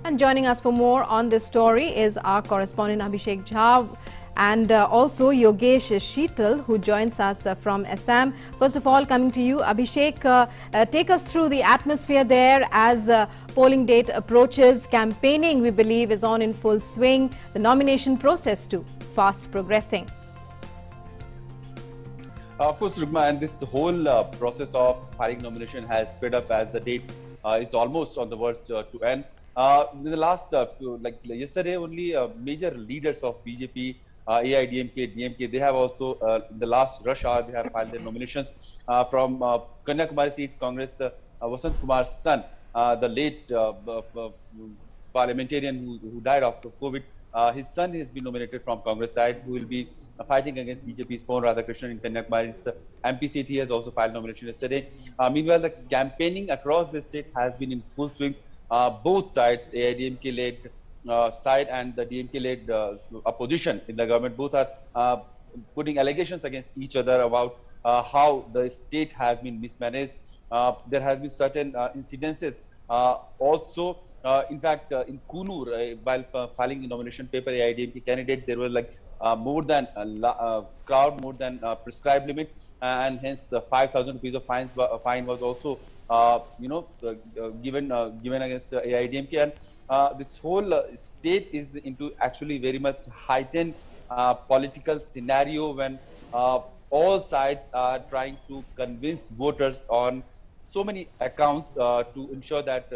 And joining us for more on this story is our correspondent Abhishek Jha and also Yogesh Sheetal, who joins us from Assam. First of all, coming to you, Abhishek, take us through the atmosphere there as polling date approaches. Campaigning, we believe, is on in full swing. The nomination process too, fast progressing. Of course, Rugma, and this whole process of filing nomination has sped up as the date is almost on the verge to end. In the last, like yesterday, only major leaders of BJP, AIDMK, DMK, they have also, in the last rush hour, they have filed their nominations from Kanyakumari seats, Congress, Vasant Kumar's son, the late parliamentarian who died after COVID. His son has been nominated from Congress side, who will be fighting against BJP's Pon Radhakrishnan in Kanyakumari's MP seat. He has also filed nomination yesterday. Meanwhile, the campaigning across the state has been in full swings. Both sides, AIDMK-led side and the DMK-led opposition in the government, both are putting allegations against each other about how the state has been mismanaged. There has been certain incidences. Also, in fact, in Kunur, while filing a nomination paper, AIDMK candidate, there were like more than crowd, more than prescribed limit, and hence 5,000 rupees of fine was also given against AIDMK, and this whole state is into actually very much heightened political scenario when all sides are trying to convince voters on so many accounts to ensure that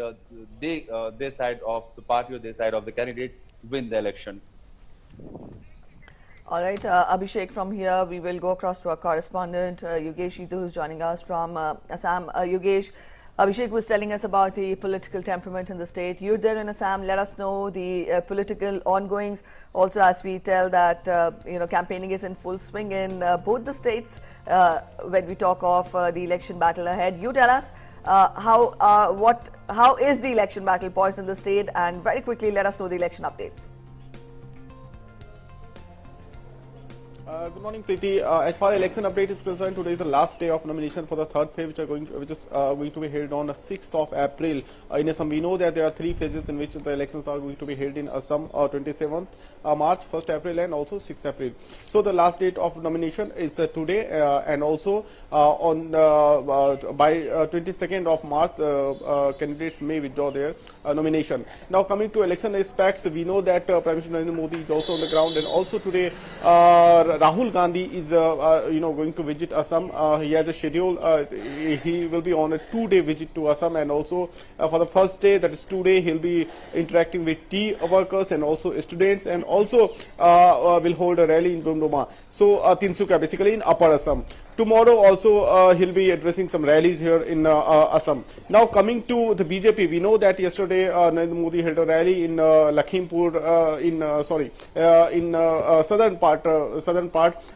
their side of the party or their side of the candidate win the election. All right, Abhishek, from here we will go across to our correspondent Yogesh Sheetal, who is joining us from Assam. Yogesh, Abhishek was telling us about the political temperament in the state. You're there in Assam. Let us know the political ongoings. Also, as we tell that campaigning is in full swing in both the states. When we talk of the election battle ahead, you tell us how is the election battle poised in the state, and very quickly let us know the election updates. Good morning, Preeti. As far as election update is concerned, today is the last day of nomination for the third phase, which is going to be held on the 6th of April in Assam. We know that there are 3 phases in which the elections are going to be held in Assam: 27th March, 1st April, and also 6th April. So the last date of nomination is today, and also by 22nd of March, candidates may withdraw their nomination. Now, coming to election aspects, we know that Prime Minister Narendra Modi is also on the ground, and also today Rahul Gandhi is going to visit Assam. He has a schedule. He will be on a 2-day visit to Assam, and also for the first day, that is today, he'll be interacting with tea workers and also students, and also will hold a rally in Dumduma. So Tinsukia, basically in Upper Assam. Tomorrow also he'll be addressing some rallies here in Assam. Now, coming to the BJP, we know that yesterday Narendra Modi held a rally in Lakhimpur, in southern part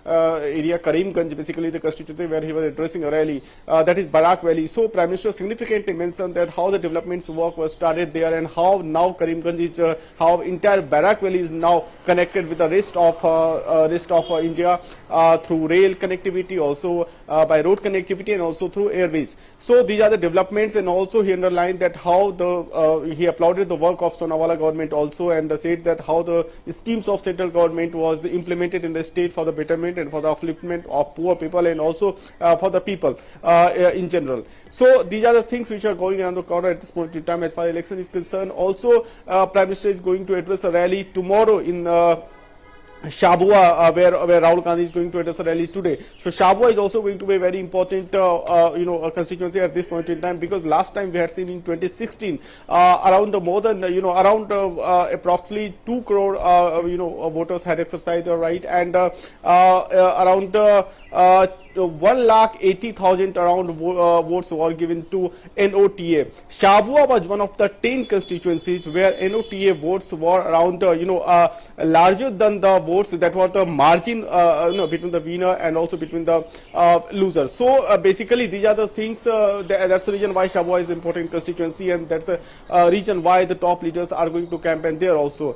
area, Karimganj, basically the constituency where he was addressing a rally. That is Barak Valley. So Prime Minister significantly mentioned that how the developments work was started there, and how now Karimganj is, how entire Barak Valley is now connected with the rest of India through rail connectivity, also by road connectivity, and also through airways. So these are the developments, and also he underlined that how he applauded the work of Sonawala government also, and said that how the schemes of central government was implemented in the state for the betterment and for the upliftment of poor people, and also for the people in general. So these are the things which are going around the corner at this point in time as far as election is concerned. Also, Prime Minister is going to address a rally tomorrow in Shabua, where Rahul Gandhi is going to address a rally today. So Shabua is also going to be a very important constituency at this point in time, because last time we had seen in 2016 around more than approximately 2 crore voters had exercised their right, and around 1,80,000 around votes were given to NOTA. Shabua was one of the 10 constituencies where NOTA votes were around larger than the votes that were the margin between the winner and also between the losers. So basically these are the things, that's the reason why Shabua is an important constituency, and that's the reason why the top leaders are going to campaign there also.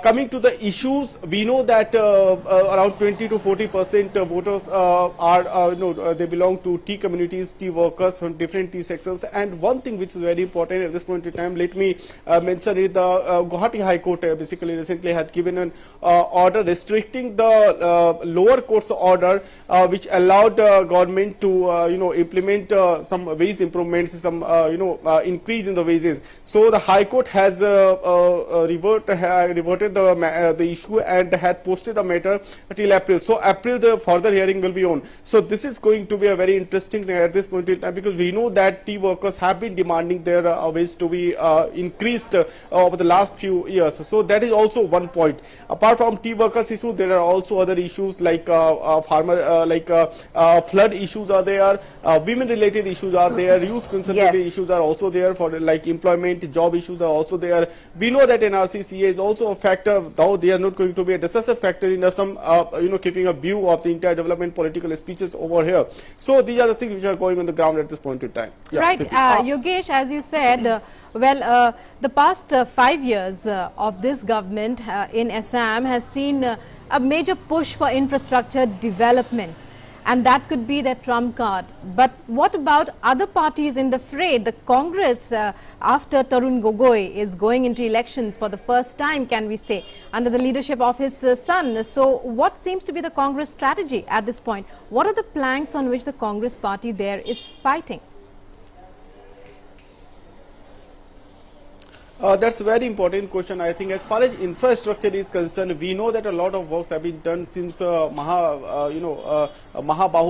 Coming to the issues, we know that around 20 to 40% voters are they belong to tea communities, tea workers from different tea sections. And one thing which is very important at this point in time, let me mention it, the Guwahati High Court basically recently had given an order restricting the lower court's order which allowed government to implement some wage improvements, some increase in the wages. So the High Court has reverted the issue and had posted the matter till April. So April the further hearing will be on. So this is going to be a very interesting thing at this point in time, because we know that tea workers have been demanding their wage to be increased over the last few years. So that is also one point. Apart from tea workers issue, there are also other issues like flood issues are there, women related issues are there, youth conservative issues are also there, for like employment, job issues are also there. We know that NRC-CA is also a factor, though they are not going to be a decisive factor in some keeping a view of the entire development political speeches over here. So these are the things which are going on the ground at this point in time. Yeah, right, Yogesh, as you said, the past 5 years of this government in Assam has seen a major push for infrastructure development, and that could be the trump card. But what about other parties in the fray? The Congress, after Tarun Gogoi is going into elections for the first time, can we say, under the leadership of his son. So what seems to be the Congress strategy at this point? What are the planks on which the Congress party there is fighting? That's a very important question. I think as far as infrastructure is concerned, we know that a lot of works have been done since Mahabahu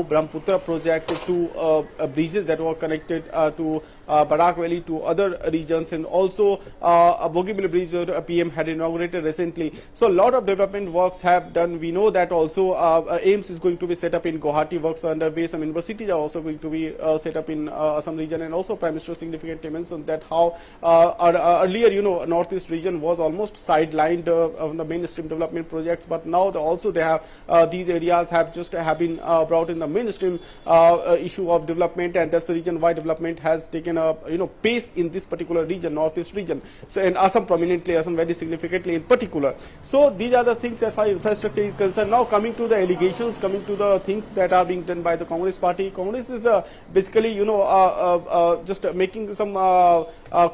Brahmaputra project to bridges that were connected to Barak Valley to other regions, and also a Bogibili bridge that PM had inaugurated recently. So a lot of development works have done. We know that also AIMS is going to be set up in Guwahati, works are underway. Some universities are also going to be set up in some region, and also Prime Minister significantly mentioned that how earlier Northeast region was almost sidelined on the mainstream development projects, but now also they have these areas have been brought in the mainstream issue of development, and that's the reason why development has taken a pace in this particular region, Northeast region. So in Assam prominently, Assam very significantly in particular. So these are the things as far as infrastructure is concerned. Now coming to the allegations, coming to the things that are being done by the Congress party. Congress is basically just making some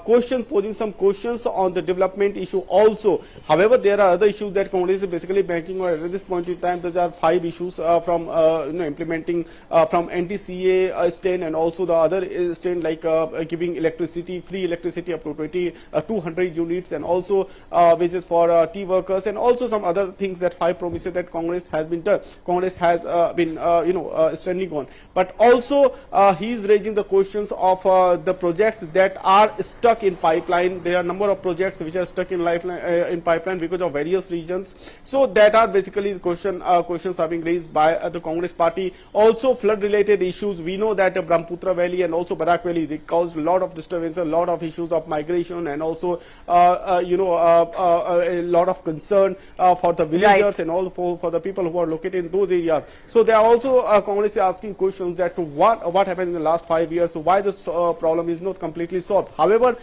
posing some questions on the development issue also. However, there are other issues that Congress is basically banking on at this point in time. There are 5 issues from implementing from NTCA stand, and also the other stand like giving electricity, free electricity up to 200 units, and also wages for tea workers, and also some other things, that 5 promises that Congress has been done. Congress has been standing on. But also he is raising the questions of the projects that are stuck in pipeline. There are a number of projects which are stuck in pipeline because of various regions. So that are basically the questions are being raised by the Congress party. Also flood related issues. We know that Brahmaputra Valley and also Barak Valley, they caused a lot of disturbance, a lot of issues of migration, and also a lot of concern for the villagers and all for the people who are located in those areas. So they are also Congress is asking questions that what happened in the last 5 years, so why this problem is not completely solved. However,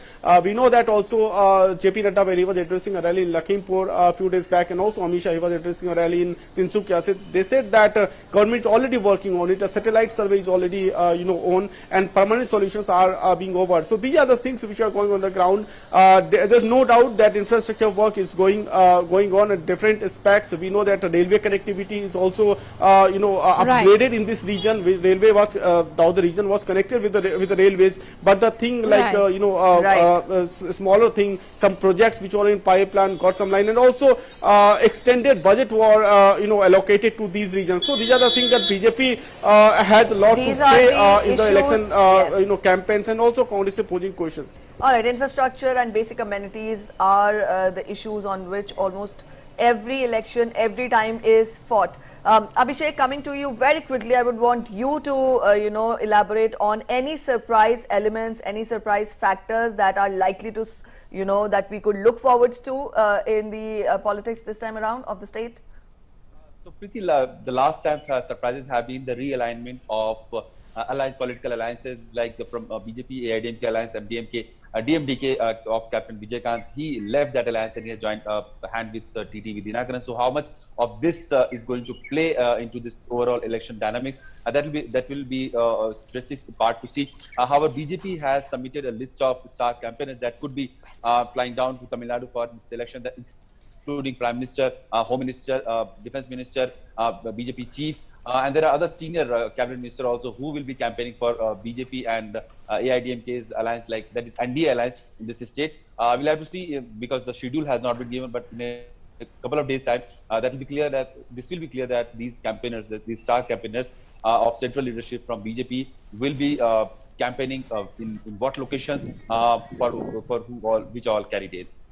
we know that also JP Nadda, when he was addressing a rally in Lakhimpur a few days back, and also Amit Shah, he was addressing a rally in Tinsukia, they said that government is already working on it, a satellite survey is already on, and permanent solutions are being over. So these are the things which are going on the ground. There's no doubt that infrastructure work is going on at different aspects. We know that railway connectivity is also upgraded in this region. Railway was the region was connected with the railways, but the thing like smaller thing, some projects which were in pipeline got some line, and also extended budget were allocated to these regions. So these are the things that BJP has a lot to say in the election campaigns, and also Congress is posing questions. All right, infrastructure and basic amenities are the issues on which almost every election, every time is fought. Abhishek, coming to you very quickly, I would want you to elaborate on any surprise elements, any surprise factors that are likely to that we could look forward to in the politics this time around of the state. So Preeti, the last time surprises have been the realignment of political alliances like from BJP, AIDMK alliance, MDMK, DMDK of Captain Vijay Kant, he left that alliance and he has joined hand with TT Vidyanathan. So how much of this is going to play into this overall election dynamics? That will be a stressful part to see. However, BJP has submitted a list of star campaigners that could be flying down to Tamil Nadu for this election, including Prime Minister, Home Minister, Defence Minister, BJP Chief. And there are other senior cabinet ministers also who will be campaigning for BJP and AIDMK's alliance, like that is NDA alliance in this state. We'll have to see because the schedule has not been given, but in a couple of days' time, that will be clear that these campaigners, these star campaigners of central leadership from BJP will be campaigning in what locations for who all, which all candidates.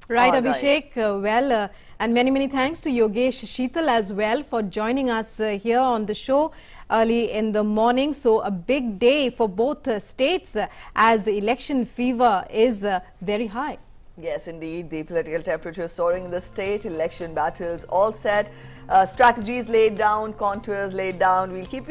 Right, All right. Abhishek. And many thanks to Yogesh Sheetal as well for joining us here on the show early in the morning. So a big day for both states as election fever is very high. Yes, indeed. The political temperature soaring in the state, election battles all set, strategies laid down, contours laid down. We'll keep you